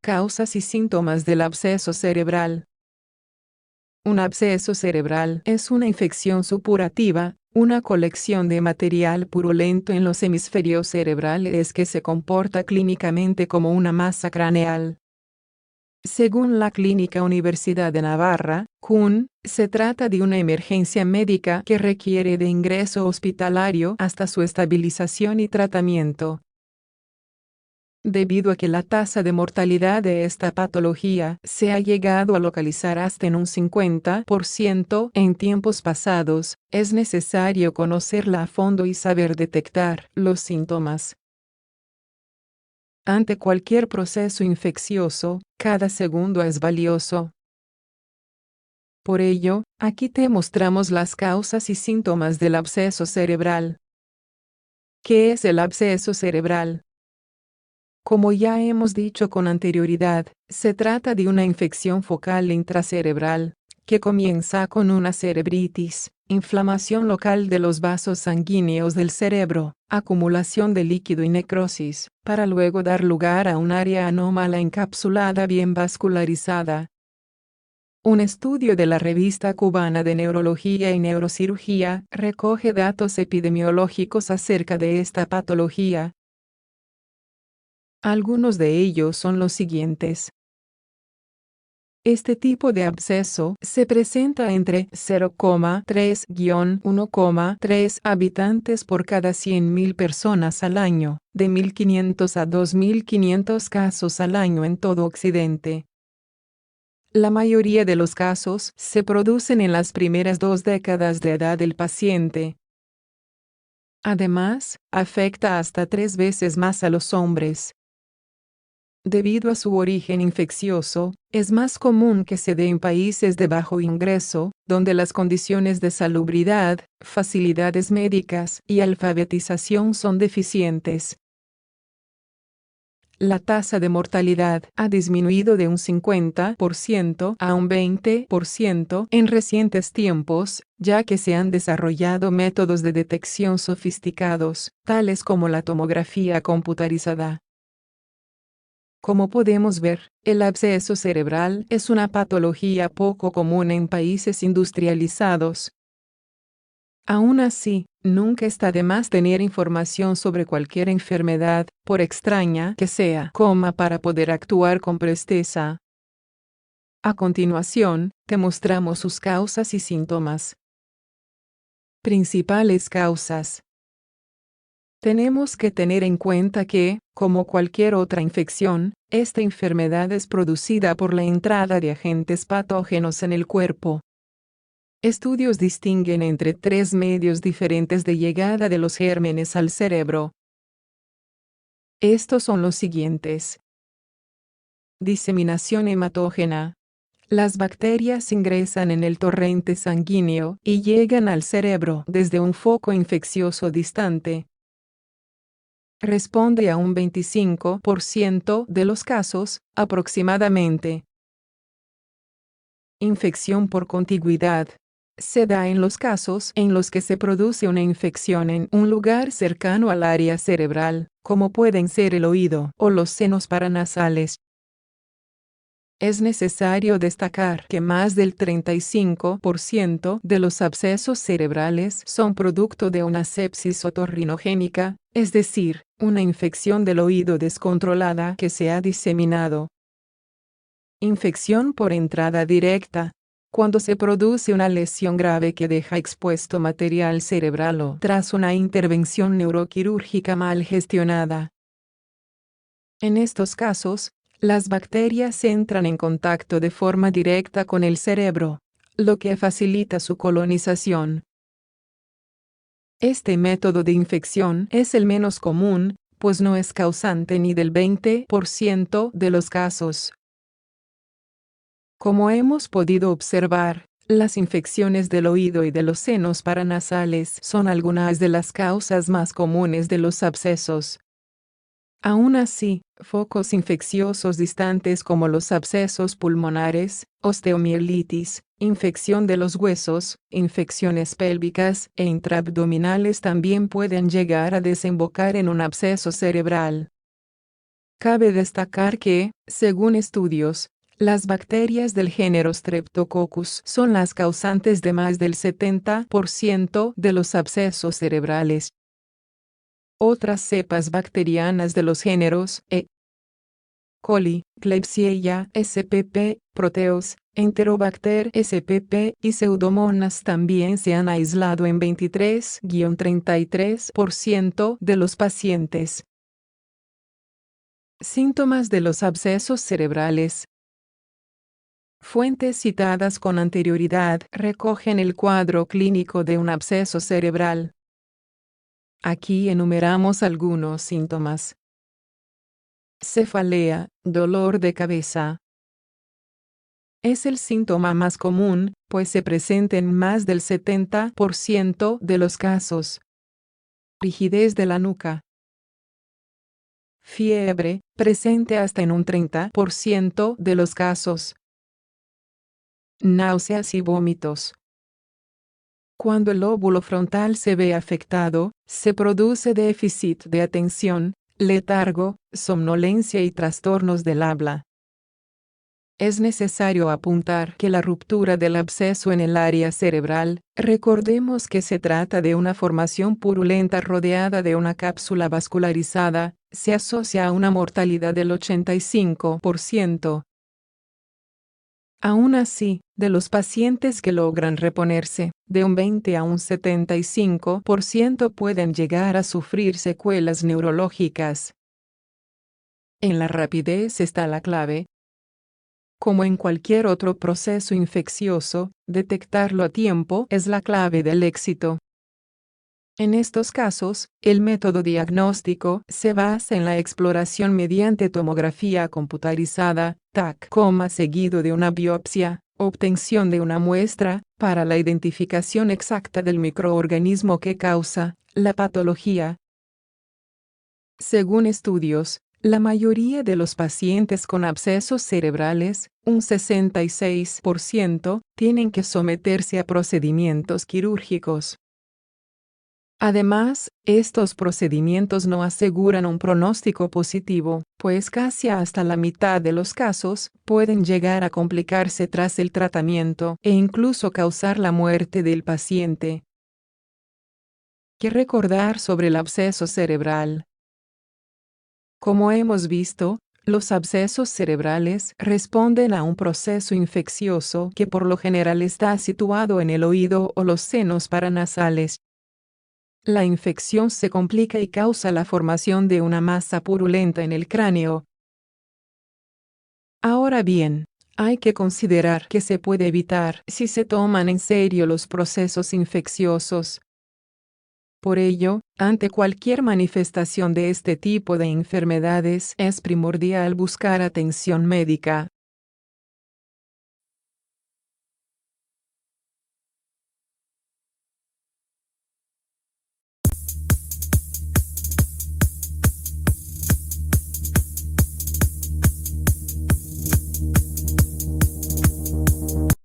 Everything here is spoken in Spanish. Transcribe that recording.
Causas y síntomas del absceso cerebral. Un absceso cerebral es una infección supurativa, una colección de material purulento en los hemisferios cerebrales que se comporta clínicamente como una masa craneal. Según la Clínica Universidad de Navarra, CUN, se trata de una emergencia médica que requiere de ingreso hospitalario hasta su estabilización y tratamiento. Debido a que la tasa de mortalidad de esta patología se ha llegado a localizar hasta en un 50% en tiempos pasados, es necesario conocerla a fondo y saber detectar los síntomas. Ante cualquier proceso infeccioso, cada segundo es valioso. Por ello, aquí te mostramos las causas y síntomas del absceso cerebral. ¿Qué es el absceso cerebral? Como ya hemos dicho con anterioridad, se trata de una infección focal intracerebral, que comienza con una cerebritis, inflamación local de los vasos sanguíneos del cerebro, acumulación de líquido y necrosis, para luego dar lugar a un área anómala encapsulada bien vascularizada. Un estudio de la Revista Cubana de Neurología y Neurocirugía recoge datos epidemiológicos acerca de esta patología. Algunos de ellos son los siguientes. Este tipo de absceso se presenta entre 0,3-1,3 habitantes por cada 100.000 personas al año, de 1.500 a 2.500 casos al año en todo Occidente. La mayoría de los casos se producen en las primeras 2 décadas de edad del paciente. Además, afecta hasta 3 veces más a los hombres. Debido a su origen infeccioso, es más común que se dé en países de bajo ingreso, donde las condiciones de salubridad, facilidades médicas y alfabetización son deficientes. La tasa de mortalidad ha disminuido de un 50% a un 20% en recientes tiempos, ya que se han desarrollado métodos de detección sofisticados, tales como la tomografía computarizada. Como podemos ver, el absceso cerebral es una patología poco común en países industrializados. Aún así, nunca está de más tener información sobre cualquier enfermedad, por extraña que sea, para poder actuar con presteza. A continuación, te mostramos sus causas y síntomas. Principales causas. Tenemos que tener en cuenta que, como cualquier otra infección, esta enfermedad es producida por la entrada de agentes patógenos en el cuerpo. Estudios distinguen entre 3 medios diferentes de llegada de los gérmenes al cerebro. Estos son los siguientes. Diseminación hematógena. Las bacterias ingresan en el torrente sanguíneo y llegan al cerebro desde un foco infeccioso distante. Responde a un 25% de los casos, aproximadamente. Infección por contigüidad. Se da en los casos en los que se produce una infección en un lugar cercano al área cerebral, como pueden ser el oído o los senos paranasales. Es necesario destacar que más del 35% de los abscesos cerebrales son producto de una sepsis otorrinogénica, es decir, una infección del oído descontrolada que se ha diseminado. Infección por entrada directa. Cuando se produce una lesión grave que deja expuesto material cerebral o tras una intervención neuroquirúrgica mal gestionada. En estos casos, las bacterias entran en contacto de forma directa con el cerebro, lo que facilita su colonización. Este método de infección es el menos común, pues no es causante ni del 20% de los casos. Como hemos podido observar, las infecciones del oído y de los senos paranasales son algunas de las causas más comunes de los abscesos. Aún así, focos infecciosos distantes como los abscesos pulmonares, osteomielitis, Infección de los huesos, infecciones pélvicas e intraabdominales también pueden llegar a desembocar en un absceso cerebral. Cabe destacar que, según estudios, las bacterias del género Streptococcus son las causantes de más del 70% de los abscesos cerebrales. Otras cepas bacterianas de los géneros E. coli, Klebsiella spp, Proteus, Enterobacter spp y Pseudomonas también se han aislado en 23-33% de los pacientes. Síntomas de los abscesos cerebrales. Fuentes citadas con anterioridad recogen el cuadro clínico de un absceso cerebral. Aquí enumeramos algunos síntomas. Cefalea, dolor de cabeza. Es el síntoma más común, pues se presenta en más del 70% de los casos. Rigidez de la nuca. Fiebre, presente hasta en un 30% de los casos. Náuseas y vómitos. Cuando el lóbulo frontal se ve afectado, se produce déficit de atención, letargo, somnolencia y trastornos del habla. Es necesario apuntar que la ruptura del absceso en el área cerebral, recordemos que se trata de una formación purulenta rodeada de una cápsula vascularizada, se asocia a una mortalidad del 85%. Aún así, de los pacientes que logran reponerse, de un 20 a un 75% pueden llegar a sufrir secuelas neurológicas. En la rapidez está la clave. Como en cualquier otro proceso infeccioso, detectarlo a tiempo es la clave del éxito. En estos casos, el método diagnóstico se basa en la exploración mediante tomografía computarizada, TAC, seguido de una biopsia, obtención de una muestra, para la identificación exacta del microorganismo que causa la patología. Según estudios, la mayoría de los pacientes con abscesos cerebrales, un 66%, tienen que someterse a procedimientos quirúrgicos. Además, estos procedimientos no aseguran un pronóstico positivo, pues casi hasta la mitad de los casos pueden llegar a complicarse tras el tratamiento e incluso causar la muerte del paciente. ¿Qué recordar sobre el absceso cerebral? Como hemos visto, los abscesos cerebrales responden a un proceso infeccioso que por lo general está situado en el oído o los senos paranasales. La infección se complica y causa la formación de una masa purulenta en el cráneo. Ahora bien, hay que considerar que se puede evitar si se toman en serio los procesos infecciosos. Por ello, ante cualquier manifestación de este tipo de enfermedades es primordial buscar atención médica.